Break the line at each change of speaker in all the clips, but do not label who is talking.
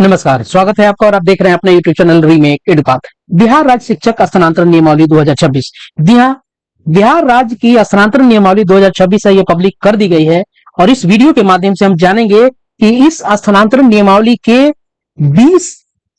नमस्कार, स्वागत है आपका और आप देख रहे हैं अपने यूट्यूब चैनल रीमेक एडुपाथ। बिहार राज्य शिक्षक स्थानांतरण नियमावली 2026। जी हाँ, बिहार राज्य की स्थानांतरण नियमावली 2026 है, ये पब्लिक कर दी गई है और इस वीडियो के माध्यम से हम जानेंगे कि इस स्थानांतरण नियमावली के 20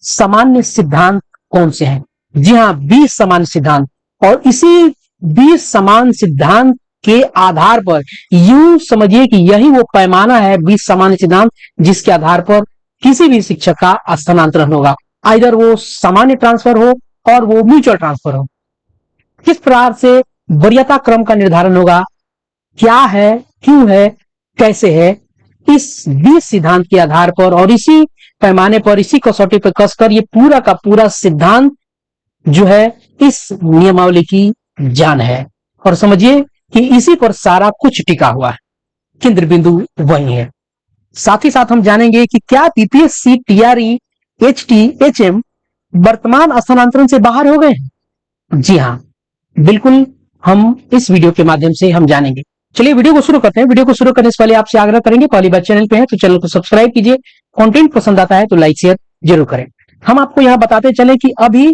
सामान्य सिद्धांत कौन से हैं। जी हाँ, 20 सामान्य सिद्धांत, और इसी 20 सामान्य सिद्धांत के आधार पर यूं समझिए कि यही वो पैमाना है, 20 सामान्य सिद्धांत जिसके आधार पर किसी भी शिक्षक का स्थानांतरण होगा, आइदर वो सामान्य ट्रांसफर हो और वो म्यूचुअल ट्रांसफर हो। किस प्रकार से वरीयता क्रम का निर्धारण होगा, क्या है, क्यों है, कैसे है, इस 20 सिद्धांत के आधार पर और इसी पैमाने पर, इसी कसौटी पर कसकर ये पूरा का पूरा सिद्धांत जो है इस नियमावली की जान है। और समझिए कि इसी पर सारा कुछ टिका हुआ है, केंद्र बिंदु वही है। साथ ही साथ हम जानेंगे कि क्या बीपीएससी, टीआरई, एचटी, एचएम वर्तमान स्थानांतरण से बाहर हो गए हैं। जी हाँ, बिल्कुल, हम इस वीडियो के माध्यम से हम जानेंगे। चलिए वीडियो को शुरू करते हैं। वीडियो को शुरू करने से पहले आपसे आग्रह करेंगे, पहली बार चैनल पे है तो चैनल को सब्सक्राइब कीजिए, कंटेंट पसंद आता है तो लाइक शेयर जरूर करें। हम आपको यहाँ बताते चले कि अभी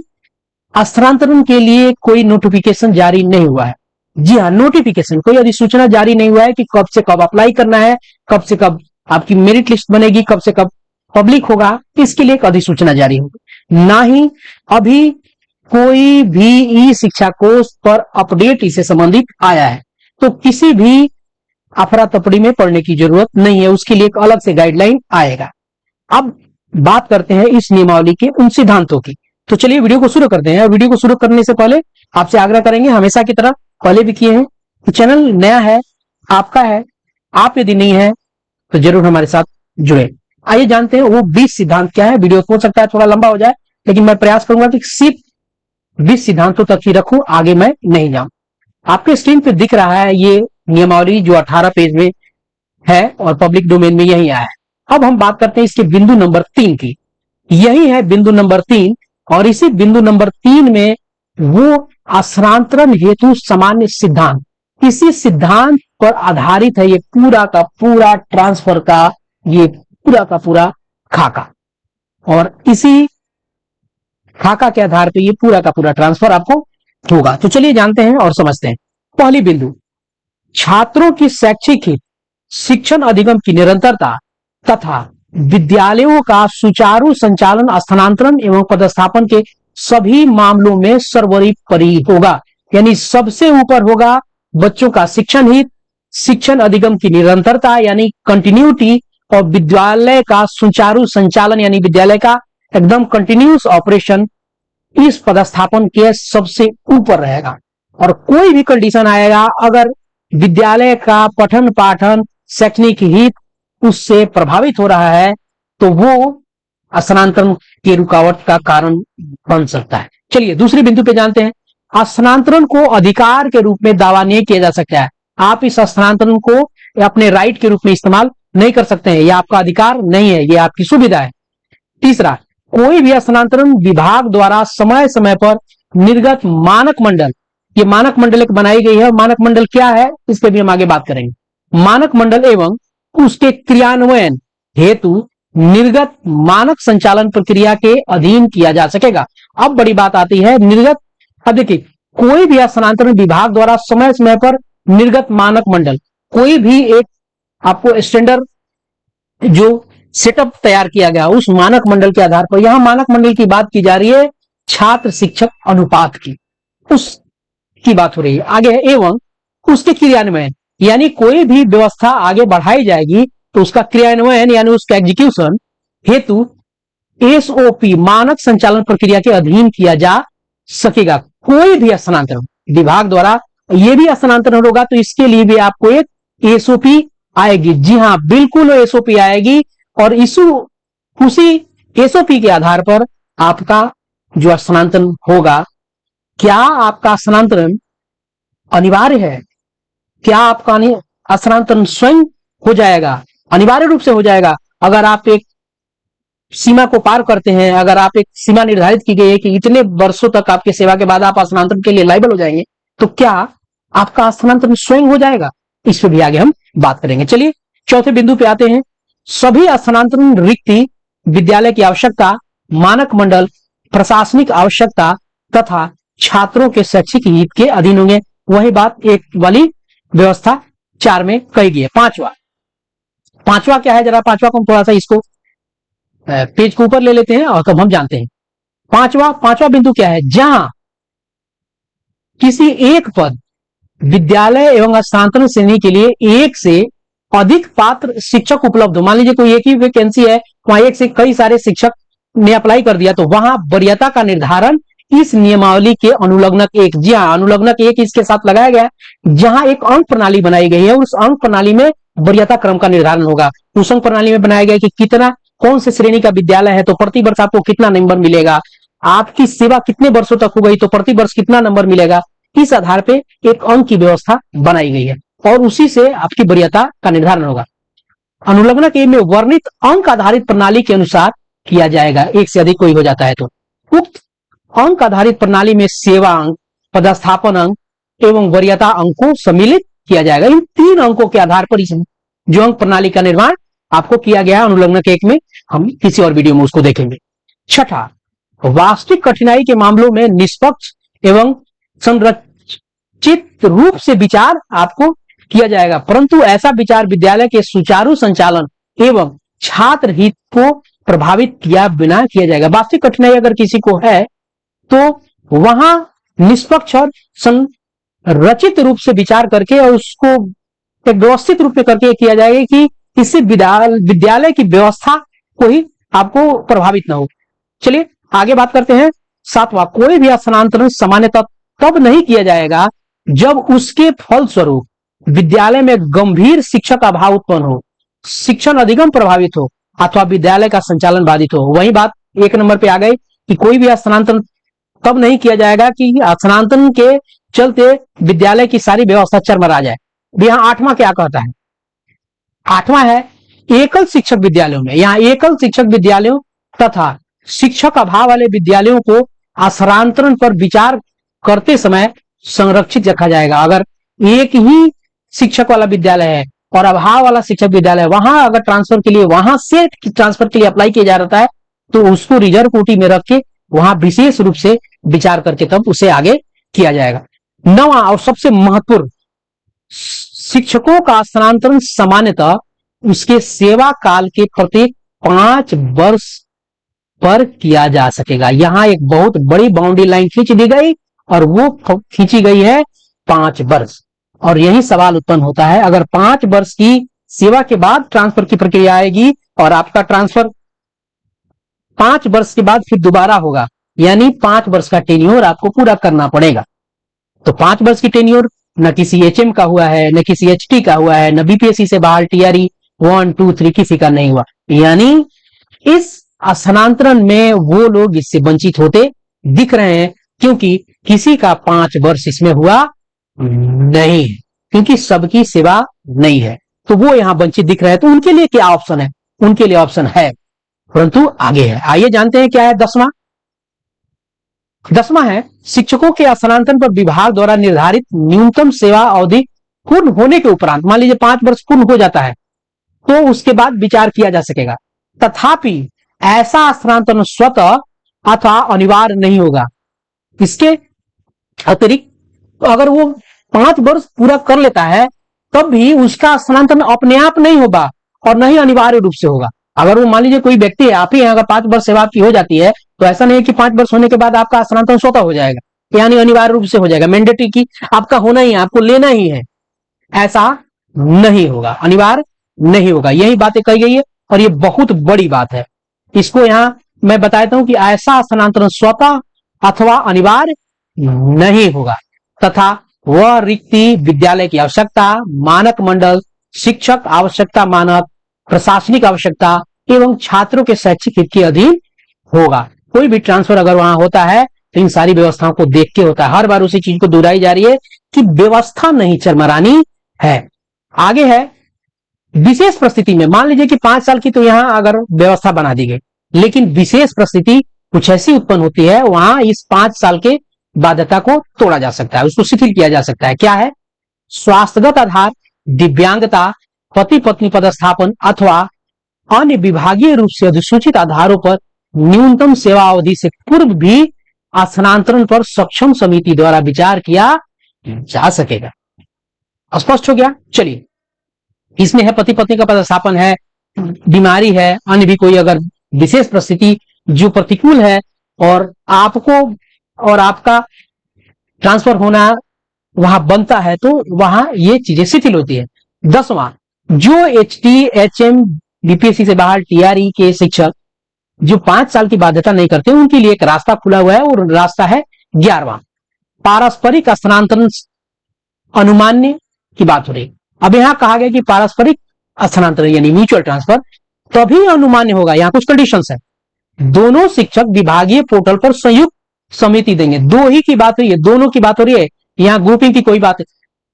स्थानांतरण के लिए कोई नोटिफिकेशन जारी नहीं हुआ है। जी हाँ, नोटिफिकेशन, कोई अधिसूचना जारी नहीं हुआ है कि कब से कब अप्लाई करना है, कब से कब आपकी मेरिट लिस्ट बनेगी, कब से कब पब्लिक होगा, इसके लिए एक अधिसूचना जारी होगी। ना ही अभी कोई भी ई शिक्षा कोष पर अपडेट इससे संबंधित आया है, तो किसी भी अफरा तफड़ी में पड़ने की जरूरत नहीं है, उसके लिए एक अलग से गाइडलाइन आएगा। अब बात करते हैं इस नियमावली के उन सिद्धांतों की। तो चलिए वीडियो को शुरू करते हैं। वीडियो को शुरू करने से पहले आपसे आग्रह करेंगे, हमेशा की तरह पहले भी किए हैं, तो चैनल नया है, आपका है, आप यदि नहीं है तो जरूर हमारे साथ जुड़े। आइए जानते हैं वो 20 सिद्धांत क्या है। वीडियो हो सकता है थोड़ा लंबा हो जाए, लेकिन मैं प्रयास करूंगा कि सिर्फ 20 सिद्धांतों तक ही रखूं, आगे मैं नहीं जाऊं। आपके स्क्रीन पे दिख रहा है ये नियमावली जो 18 पेज में है और पब्लिक डोमेन में यही आया है। अब हम बात करते हैं इसके बिंदु नंबर 3 की। यही है बिंदु नंबर 3, और इसी बिंदु नंबर 3 में वो स्थानांतरण हेतु सामान्य सिद्धांत, इसी सिद्धांत पर आधारित है ये पूरा का पूरा ट्रांसफर का, ये पूरा का पूरा खाका, और इसी खाका के आधार पे ये पूरा का पूरा ट्रांसफर आपको होगा। तो चलिए जानते हैं और समझते हैं। पहली बिंदु, छात्रों की शैक्षिक हित, शिक्षण अधिगम की निरंतरता तथा विद्यालयों का सुचारू संचालन स्थानांतरण एवं पदस्थापन के सभी मामलों में सर्वोपरि होगा। यानी सबसे ऊपर होगा बच्चों का शिक्षण हित, शिक्षण अधिगम की निरंतरता यानी कंटिन्यूटी, और विद्यालय का सुचारू संचालन यानी विद्यालय का एकदम कंटिन्यूस ऑपरेशन इस पदस्थापन के सबसे ऊपर रहेगा। और कोई भी कंडीशन आएगा, अगर विद्यालय का पठन पाठन शैक्षणिक हित उससे प्रभावित हो रहा है तो वो स्थानांतरण की रुकावट का कारण बन सकता है। चलिए दूसरे बिंदु पे जानते हैं। स्थानांतरण को अधिकार के रूप में दावा नहीं किया जा सकता है। आप इस स्थानांतरण को अपने राइट के रूप में इस्तेमाल नहीं कर सकते हैं, यह आपका अधिकार नहीं है, यह आपकी सुविधा है। तीसरा, कोई भी स्थानांतरण विभाग द्वारा समय समय पर निर्गत मानक मंडल, ये मानक मंडल एक बनाई गई है। मानक मंडल क्या है इस पर भी हम आगे बात करेंगे। मानक मंडल एवं उसके क्रियान्वयन हेतु निर्गत मानक संचालन प्रक्रिया के अधीन किया जा सकेगा। अब बड़ी बात आती है निर्गत। अब देखिए, कोई भी स्थानांतरण विभाग द्वारा समय समय पर निर्गत मानक मंडल, कोई भी एक आपको स्टैंडर्ड जो सेटअप तैयार किया गया उस मानक मंडल के आधार पर, यहां मानक मंडल की बात की जा रही है छात्र शिक्षक अनुपात की, उसकी बात हो रही है। आगे है एवं उसके क्रियान्वयन, यानी कोई भी व्यवस्था आगे बढ़ाई जाएगी तो उसका क्रियान्वयन यानी उसका एग्जीक्यूशन हेतु एसओपी मानक संचालन प्रक्रिया के अधीन किया जा सकेगा। कोई भी स्थानांतरण विभाग द्वारा यह भी स्थानांतरण होगा तो इसके लिए भी आपको एक एसओपी आएगी। जी हां, बिल्कुल एसओपी आएगी, और उसी एसओपी के आधार पर आपका जो स्थानांतरण होगा, क्या आपका स्थानांतरण अनिवार्य है, क्या आपका स्थानांतरण स्वयं हो जाएगा, अनिवार्य रूप से हो जाएगा। अगर आप एक सीमा को पार करते हैं, अगर आप एक सीमा निर्धारित की गई है कि इतने वर्षों तक आपके सेवा के बाद आप स्थानांतरण के लिए लायबल हो जाएंगे, तो क्या आपका स्थानांतरण स्वयं हो जाएगा, इस पर भी आगे हम बात करेंगे। चलिए चौथे बिंदु पे आते हैं। सभी स्थानांतरण रिक्ति विद्यालय की आवश्यकता, मानक मंडल, प्रशासनिक आवश्यकता तथा छात्रों के शैक्षिक हित के अधीन होंगे। वही बात एक वाली व्यवस्था 4 में कही गई है। पांचवा क्या है, जरा पांचवा को हम थोड़ा सा इसको पेज को ऊपर ले लेते हैं और तब हम जानते हैं। पांचवा बिंदु क्या है, जहां किसी एक पद, विद्यालय एवं स्थानांतरण श्रेणी के लिए एक से अधिक पात्र शिक्षक उपलब्ध हो। मान लीजिए कोई एक ही वैकेंसी है, वहां एक से कई सारे शिक्षक ने अप्लाई कर दिया, तो वहां वरीयता का निर्धारण इस नियमावली के अनुलग्नक 1, जी हाँ, अनुलग्नक 1 इसके साथ लगाया गया है, जहां एक अंक प्रणाली बनाई गई है। उस अंक प्रणाली में वरीयता क्रम का निर्धारण होगा। उस अंक प्रणाली में बनाया गया कि कितना, कौन से श्रेणी का विद्यालय है तो प्रति वर्ष आपको कितना नंबर मिलेगा, आपकी सेवा कितने वर्षों तक हो गई तो प्रति वर्ष कितना नंबर मिलेगा। इस आधार पे एक अंक की व्यवस्था बनाई गई है और उसी से आपकी वरीयता का निर्धारण होगा। अनुलग्नक ए में वर्णित अंक आधारित प्रणाली के अनुसार किया जाएगा। एक से अधिक कोई हो जाता है तो उक्त अंक आधारित प्रणाली में सेवा अंक, पदस्थापन अंक एवं वरीयता अंक को सम्मिलित किया जाएगा। इन 3 अंकों के आधार पर इस जो अंक प्रणाली का निर्माण आपको किया गया अनुलग्नक 1 में, हम किसी और वीडियो में उसको देखेंगे। छठा, वास्तविक कठिनाई के मामलों में निष्पक्ष एवं संरचित रूप से विचार आपको किया जाएगा, परंतु ऐसा विचार विद्यालय के सुचारू संचालन एवं छात्र हित को प्रभावित किया बिना किया जाएगा। वास्तविक कठिनाई अगर किसी को है तो वहां निष्पक्ष और संरचित रूप से विचार करके और उसको एक व्यवस्थित रूप में करके किया जाएगा कि इससे विद्यालय की व्यवस्था को ही आपको प्रभावित ना हो। चलिए आगे बात करते हैं। 7वां, कोई भी स्थानांतरण सामान्यतः तब नहीं किया जाएगा जब उसके फलस्वरूप विद्यालय में गंभीर शिक्षक अभाव उत्पन्न हो, शिक्षण अधिगम प्रभावित हो अथवा विद्यालय का संचालन बाधित हो। वही बात 1 नंबर पे आ गई कि कोई भी स्थानांतरण तब नहीं किया जाएगा कि स्थानांतरण के चलते विद्यालय की सारी व्यवस्था चरमरा जाए। यहां 8वां क्या कहता है, 8वां है एकल शिक्षक विद्यालयों में, यहां एकल शिक्षक विद्यालयों तथा शिक्षक अभाव वाले विद्यालयों को स्थानांतरण पर विचार करते समय संरक्षित रखा जाएगा। अगर एक ही शिक्षक वाला विद्यालय है और अभाव वाला शिक्षक विद्यालय, वहां अगर ट्रांसफर के लिए, वहां से ट्रांसफर के लिए अप्लाई किया जा रहा है तो उसको रिजर्व कोटी में रख के वहां विशेष रूप से विचार करके तब उसे आगे किया जाएगा। 9वां और सबसे महत्वपूर्ण, शिक्षकों का स्थानांतरण सामान्यतः उसके सेवा काल के प्रत्येक 5 वर्ष पर किया जा सकेगा। यहां एक बहुत बड़ी बाउंड्री लाइन खींच दी गई और वो खींची गई है 5 वर्ष। और यही सवाल उत्पन्न होता है, अगर 5 वर्ष की सेवा के बाद ट्रांसफर की प्रक्रिया आएगी और आपका ट्रांसफर 5 वर्ष के बाद फिर दोबारा होगा, यानी 5 वर्ष का टेन्योर आपको पूरा करना पड़ेगा। तो 5 वर्ष की टेन्योर न किसी एचएम का हुआ है, न किसी एचटी का हुआ है, न बीपीएससी से बाहर टीआरई 1, 2, 3 किसी का नहीं हुआ, यानी इस स्थानांतरण में वो लोग इससे वंचित होते दिख रहे हैं, क्योंकि किसी का 5 वर्ष इसमें हुआ नहीं है, क्योंकि सबकी सेवा नहीं है, तो वो यहां वंचित दिख रहे हैं। तो उनके लिए क्या ऑप्शन है, उनके लिए ऑप्शन है, परंतु आगे है। आइए जानते हैं क्या है 10वां है शिक्षकों के स्थानांतरण पर विभाग द्वारा निर्धारित न्यूनतम सेवा अवधि पूर्ण होने के उपरांत, मान लीजिए 5 वर्ष पूर्ण हो जाता है तो उसके बाद विचार किया जा सकेगा। तथापि ऐसा स्थानांतरण स्वतः अथवा अनिवार्य नहीं होगा। इसके अतिरिक्त अगर वो 5 वर्ष पूरा कर लेता है तब भी उसका स्थानांतरण अपने आप नहीं होगा और नहीं अनिवार्य रूप से होगा। अगर वो मान लीजिए कोई व्यक्ति है, आप ही अगर 5 वर्ष सेवा आपकी हो जाती है तो ऐसा नहीं है कि 5 वर्ष होने के बाद आपका स्थानांतरण स्वतः हो जाएगा, यानी अनिवार्य रूप से हो जाएगा, मैंडेटरी की आपका होना ही है, आपको लेना ही है, ऐसा नहीं होगा, अनिवार्य नहीं होगा। यही बातें कही गई है और ये बहुत बड़ी बात है। इसको यहां मैं बताता हूं कि ऐसा स्थानांतरण स्वतः अथवा अनिवार्य नहीं होगा तथा वह रिक्ति विद्यालय की आवश्यकता, मानक मंडल, शिक्षक आवश्यकता मानक, प्रशासनिक आवश्यकता एवं छात्रों के शैक्षिक हित के अधीन होगा। कोई भी ट्रांसफर अगर वहां होता है तो इन सारी व्यवस्थाओं को देख के होता है। हर बार उसी चीज को दोहराई जा रही है कि व्यवस्था नहीं चरमरानी है। आगे है विशेष परिस्थिति में, मान लीजिए कि 5 साल की तो यहां अगर व्यवस्था बना दी गई, लेकिन विशेष परिस्थिति कुछ ऐसी उत्पन्न होती है, वहां इस 5 साल के बाध्यता को तोड़ा जा सकता है, उसको शिथिल किया जा सकता है। क्या है? स्वास्थ्यगत आधार, दिव्यांगता, पति पत्नी पदस्थापन अथवा अन्य विभागीय रूप से अधिसूचित आधारों पर न्यूनतम सेवा अवधि से पूर्व भी स्थानांतरण पर सक्षम समिति द्वारा विचार किया जा सकेगा। स्पष्ट हो गया। चलिए, इसमें है पति पत्नी का पदस्थापन है, बीमारी है, अन्य भी कोई अगर विशेष परिस्थिति जो प्रतिकूल है और आपको और आपका ट्रांसफर होना वहां बनता है, तो वहां ये चीजें शिथिल होती है। 10वां, जो एचटी, एचएम, बीपीएससी से बाहर टीआरई के शिक्षक जो 5 साल की बाध्यता नहीं करते, उनके लिए एक रास्ता खुला हुआ है, और रास्ता है 11वां, पारस्परिक स्थानांतरण अनुमान्य की बात हो रही। अब यहां कहा गया कि पारस्परिक स्थानांतरण यानी म्यूचुअल ट्रांसफर तभी अनुमान्य होगा, यहां कुछ कंडीशंस है। दोनों शिक्षक विभागीय पोर्टल पर संयुक्त समिति देंगे। दो ही की बात हुई है, दोनों की बात हो रही है, यहां ग्रुपिंग की कोई बात,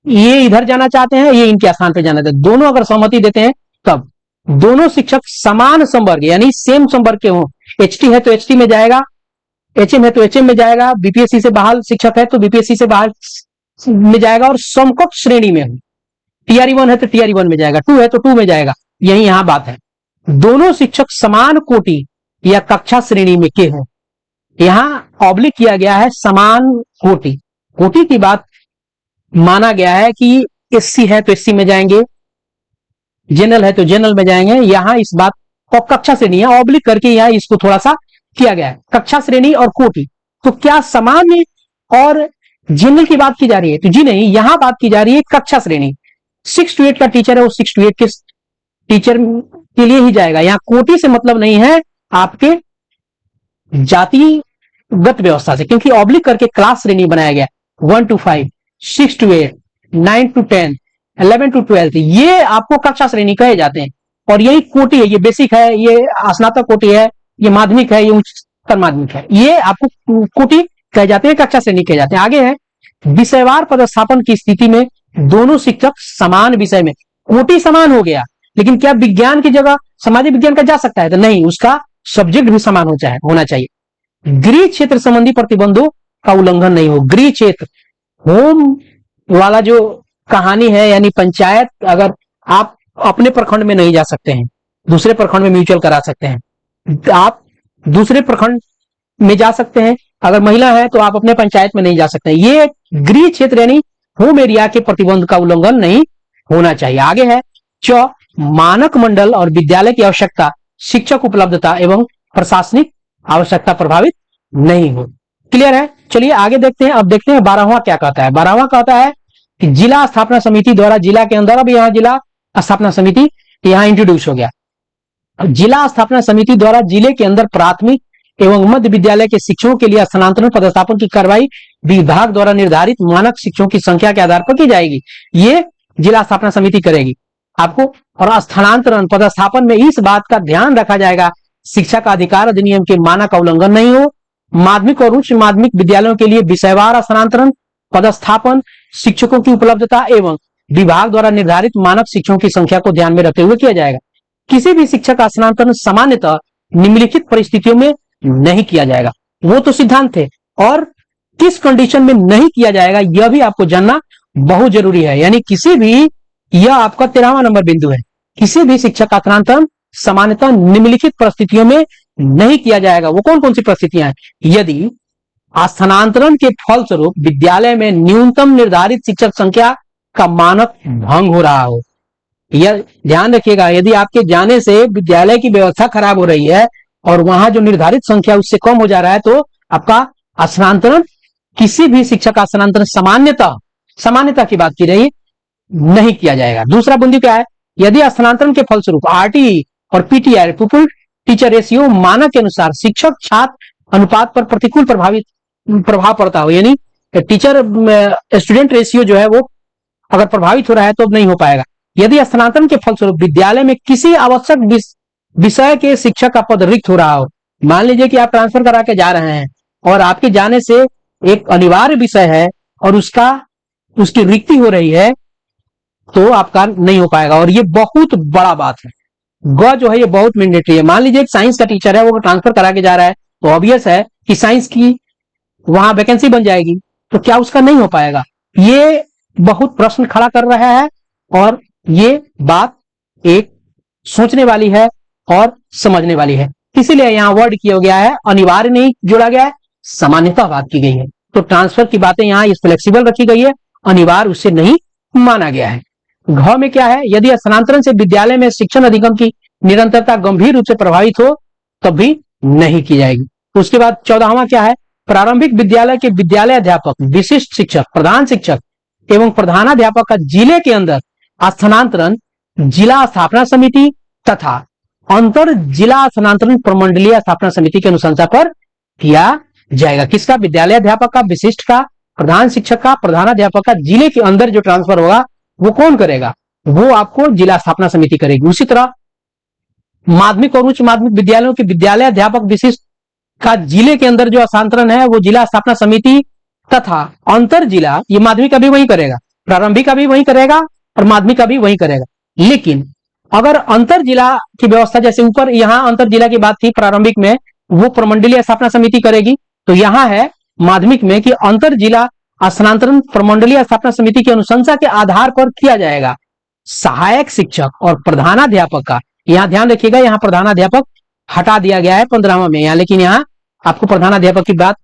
ये इधर जाना चाहते हैं, ये इनके स्थान पर जाना चाहते हैं, दोनों अगर सहमति देते हैं तब दोनों शिक्षक समान संवर्ग यानी सेम संवर्ग के हों। एचटी है तो एचटी में जाएगा, एचएम है तो एचएम में जाएगा, बीपीएससी से बाहर शिक्षक है तो बीपीएससी से बाहर में जाएगा, और समकक्ष श्रेणी में हो। टीआरई 1 है तो टीआरई 1 में जाएगा, 2 है तो 2 में जाएगा। यही यहां बात है, दोनों शिक्षक समान कोटि या कक्षा श्रेणी में के हों। यहां ऑब्लिक किया गया है समान कोटि, कोटि की बात माना गया है कि एससी है तो एससी में जाएंगे, जनरल है तो जनरल में जाएंगे। यहां इस बात को कक्षा श्रेणी है, ऑब्लिक करके यहां इसको थोड़ा सा किया गया है, कक्षा श्रेणी और कोटि। तो क्या सामान्य और जनरल की बात की जा रही है? तो जी नहीं, यहां बात की जा रही है कक्षा श्रेणी। 6 to 8 का टीचर है, वो 6 to 8 के टीचर के लिए ही जाएगा। यहां कोटि से मतलब नहीं है आपके जातिगत व्यवस्था से, क्योंकि ऑब्लिक करके क्लास श्रेणी बनाया गया। 1 to 5, 6 to 8, 9 to 10, 11 to 12, ये आपको कक्षा श्रेणी कहे जाते हैं। और यही कोटि है, ये बेसिक है, ये स्नातक कोटि है, ये माध्यमिक है, ये उच्चतर माध्यमिक है, ये आपको कोटि कहे जाते हैं, कक्षा श्रेणी कहे जाते हैं। आगे है विषयवार पदस्थापन की स्थिति में दोनों शिक्षक समान विषय में, कोटि समान हो गया, लेकिन क्या विज्ञान की जगह सामाजिक विज्ञान का जा सकता है? तो नहीं, उसका सब्जेक्ट भी समान होना चाहिए। गृह क्षेत्र संबंधी प्रतिबंधों का उल्लंघन नहीं हो। गृह क्षेत्र होम वाला जो कहानी है, यानी पंचायत, अगर आप अपने प्रखंड में नहीं जा सकते हैं, दूसरे प्रखंड में म्यूचुअल करा सकते हैं, आप दूसरे प्रखंड में जा सकते हैं। अगर महिला है तो आप अपने पंचायत में नहीं जा सकते हैं। ये गृह क्षेत्र यानी होम एरिया के प्रतिबंध का उल्लंघन नहीं होना चाहिए। आगे है मानक मंडल और विद्यालय की आवश्यकता, शिक्षक उपलब्धता एवं प्रशासनिक आवश्यकता प्रभावित नहीं हो। क्लियर है? चलिए आगे देखते हैं। अब देखते हैं 12वां क्या कहता है। 12वां कहता है कि जिला स्थापना समिति द्वारा जिला के अंदर, अब यहाँ जिला स्थापना समिति यहाँ इंट्रोड्यूस हो गया। जिला स्थापना समिति द्वारा जिले के अंदर प्राथमिक एवं मध्य विद्यालय के शिक्षकों के लिए स्थानांतरण पदस्थापन की कार्रवाई विभाग द्वारा निर्धारित मानक शिक्षकों की संख्या के आधार पर की जाएगी। ये जिला स्थापना समिति करेगी आपको। और स्थानांतरण पदस्थापन में इस बात का ध्यान रखा जाएगा शिक्षा का अधिकार अधिनियम के मानक का उल्लंघन नहीं हो। माध्यमिक और उच्च माध्यमिक विद्यालयों के लिए विषयवार स्थानांतरण पदस्थापन, शिक्षकों की उपलब्धता एवं विभाग द्वारा निर्धारित मानक शिक्षकों की संख्या को ध्यान में रखते हुए किया जाएगा। किसी भी शिक्षक का स्थानांतरण सामान्यतः निम्नलिखित परिस्थितियों में नहीं किया जाएगा। वो तो सिद्धांत थे, और किस कंडीशन में नहीं किया जाएगा यह भी आपको जानना बहुत जरूरी है। यानी किसी भी, यह आपका 13वां नंबर बिंदु है, किसी भी शिक्षक का स्थानांतरण सामान्यतः निम्नलिखित परिस्थितियों में नहीं किया जाएगा। वो कौन कौन सी परिस्थितियां हैं? यदि स्थानांतरण के फलस्वरूप विद्यालय में न्यूनतम निर्धारित शिक्षक संख्या का मानक भंग हो रहा हो। यह ध्यान रखिएगा, यदि आपके जाने से विद्यालय की व्यवस्था खराब हो रही है और वहां जो निर्धारित संख्या उससे कम हो जा रहा है, तो आपका स्थानांतरण, किसी भी शिक्षक का स्थानांतरण सामान्यता की बात की रही, नहीं किया जाएगा। दूसरा बिंदु क्या है? यदि स्थानांतरण के फलस्वरूप आरटी और पीटीआर पुपुल टीचर रेशियो मानक के अनुसार शिक्षक छात्र अनुपात पर प्रतिकूल प्रभाव पड़ता हो, यानी टीचर स्टूडेंट रेशियो जो है वो अगर प्रभावित हो रहा है तो अब नहीं हो पाएगा। यदि स्थानांतरण के फलस्वरूप विद्यालय में किसी आवश्यक विषय के शिक्षक का पद रिक्त हो रहा हो, मान लीजिए कि आप ट्रांसफर करा के जा रहे हैं और आपके जाने से एक अनिवार्य विषय है और उसकी रिक्ति हो रही है, तो आपका नहीं हो पाएगा। और ये बहुत बड़ा बात है, जो है ये बहुत मैंडेटरी है। मान लीजिए एक साइंस का टीचर है, वो ट्रांसफर करा के जा रहा है, तो ऑब्वियस है कि साइंस की वहां वैकेंसी बन जाएगी, तो क्या उसका नहीं हो पाएगा? ये बहुत प्रश्न खड़ा कर रहा है और ये बात एक सोचने वाली है और समझने वाली है। इसीलिए यहाँ वर्ड किया गया है, अनिवार्य नहीं जोड़ा गया है, सामान्यता बात की गई है। तो ट्रांसफर की बातें यहाँ इस फ्लेक्सिबल रखी गई है, अनिवार्य उससे नहीं माना गया है। घ में क्या है, यदि स्थानांतरण से विद्यालय में शिक्षण अधिगम की निरंतरता गंभीर रूप से प्रभावित हो तब भी नहीं की जाएगी। उसके बाद 14वां क्या है, प्रारंभिक विद्यालय के विद्यालय अध्यापक, विशिष्ट शिक्षक, प्रधान शिक्षक एवं प्रधानाध्यापक का जिले के अंदर स्थानांतरण जिला स्थापना समिति तथा अंतर जिला स्थानांतरण प्रमंडलीय स्थापना समिति की अनुशंसा पर किया जाएगा। किसका, विद्यालय अध्यापक का, विशिष्ट का, प्रधान शिक्षक का, प्रधानाध्यापक का। जिले के अंदर जो ट्रांसफर होगा वो कौन करेगा, वो आपको जिला स्थापना समिति करेगी। उसी तरह माध्यमिक और उच्च माध्यमिक विद्यालयों के विद्यालय अध्यापक विशिष्ट का जिले के अंदर जो हस्तांतरण है वो जिला स्थापना समिति तथा अंतर जिला, ये माध्यमिक का भी वही करेगा, प्रारंभिक का भी वही करेगा और माध्यमिक का भी वही करेगा। लेकिन अगर अंतर जिला की व्यवस्था, जैसे ऊपर यहां अंतर जिला की बात थी प्रारंभिक में, वो प्रमंडलीय स्थापना समिति करेगी, तो यहां है माध्यमिक में कि अंतर जिला स्थानांतरण प्रमंडलीय स्थापना समिति की अनुशंसा के आधार पर किया जाएगा। सहायक शिक्षक और प्रधानाध्यापक का, यहां ध्यान रखिएगा, यहां प्रधानाध्यापक हटा दिया गया है 15वां में यहाँ, लेकिन यहाँ आपको प्रधानाध्यापक की बात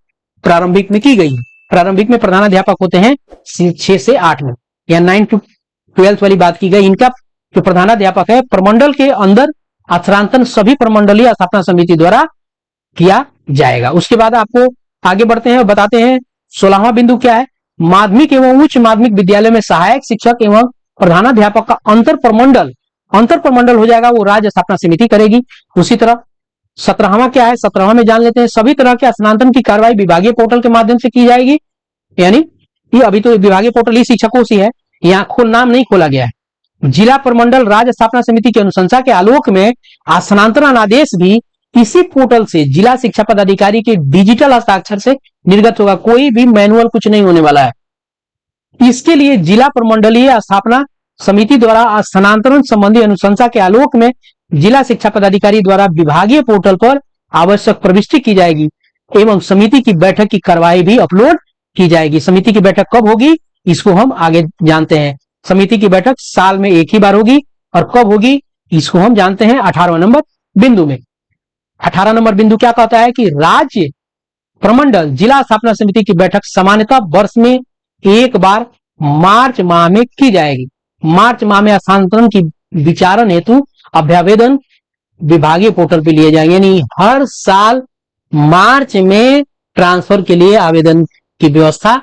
प्रारंभिक में की गई है। प्रारंभिक में प्रधानाध्यापक होते हैं 6 से 8 में, या 9 to 12 वाली बात की गई। इनका जो प्रधानाध्यापक है प्रमंडल के अंदर स्थानांतरण सभी प्रमंडलीय स्थापना समिति द्वारा किया जाएगा। उसके बाद आपको आगे बढ़ते हैं और बताते हैं 16वां बिंदु क्या है, माध्यमिक एवं उच्च माध्यमिक विद्यालय में सहायक शिक्षक एवं प्रधानाध्यापक का अंतर प्रमंडल हो जाएगा, वो राज्य स्थापना समिति करेगी। उसी तरह 17वां क्या है, 17वां में जान लेते हैं, सभी तरह के स्थानांतरण की कार्रवाई विभागीय पोर्टल के माध्यम से की जाएगी। यानी ये अभी तो विभागीय पोर्टल ही शिक्षकों से है, यहाँ नाम नहीं खोला गया है। जिला प्रमंडल राज्य स्थापना समिति की अनुशंसा के आलोक में स्थानांतरण आदेश भी इसी पोर्टल से जिला शिक्षा पदाधिकारी के डिजिटल हस्ताक्षर से निर्गत होगा, कोई भी मैनुअल कुछ नहीं होने वाला है। इसके लिए जिला प्रमंडलीय स्थापना समिति द्वारा स्थानांतरण संबंधी अनुशंसा के आलोक में जिला शिक्षा पदाधिकारी द्वारा विभागीय पोर्टल पर आवश्यक प्रविष्टि की जाएगी एवं समिति की बैठक की कार्रवाई भी अपलोड की जाएगी। समिति की बैठक कब होगी इसको हम आगे जानते हैं। समिति की बैठक साल में एक ही बार होगी और कब होगी इसको हम जानते हैं 18वां नंबर बिंदु में। 18 नंबर बिंदु क्या कहता है कि राज्य प्रमंडल जिला स्थापना समिति की बैठक सामान्यतः वर्ष में एक बार मार्च माह में की जाएगी। मार्च माह में स्थानांतरण की विचारण हेतु अभ्यावेदन विभागीय पोर्टल पे लिए जाएंगे, यानी हर साल मार्च में ट्रांसफर के लिए आवेदन की व्यवस्था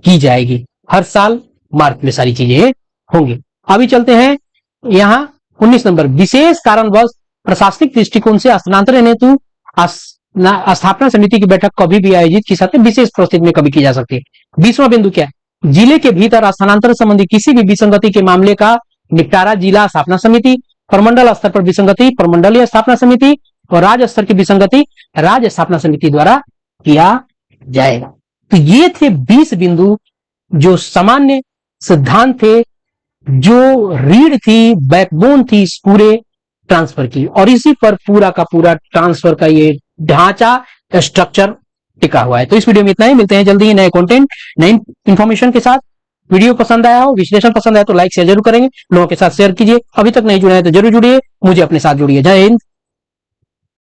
की जाएगी। हर साल मार्च में सारी चीजें होंगी। अभी चलते हैं यहां 19 नंबर, विशेष कारणवश प्रशासनिक दृष्टिकोण से स्थानांतरण हेतु स्थापना समिति की बैठक कभी भी आयोजित की सकती है, विशेष परिस्थिति में कभी की जा सकती है। 20वां बिंदु क्या है, जिले के भीतर स्थानांतरण संबंधी किसी भी विसंगति के मामले का निपटारा जिला स्थापना समिति, प्रमंडल स्तर पर विसंगति प्रमंडलीय स्थापना समिति और राज्य स्तर की विसंगति राज्य स्थापना समिति द्वारा किया जाएगा। तो ये थे 20 बिंदु जो सामान्य सिद्धांत थे, जो रीढ़ थी, बैकबोन थी इस पूरे ट्रांसफर की, और इसी पर पूरा का पूरा ट्रांसफर का ये ढांचा स्ट्रक्चर टिका हुआ है। तो इस वीडियो में इतना ही, मिलते हैं जल्दी ही नए कंटेंट नई इंफॉर्मेशन के साथ। वीडियो पसंद आया हो, विश्लेषण पसंद आया तो लाइक शेयर जरूर करेंगे, लोगों के साथ शेयर कीजिए। अभी तक नहीं जुड़े हैं तो जरूर जुड़िए, मुझे अपने साथ जुड़िए। जय हिंद,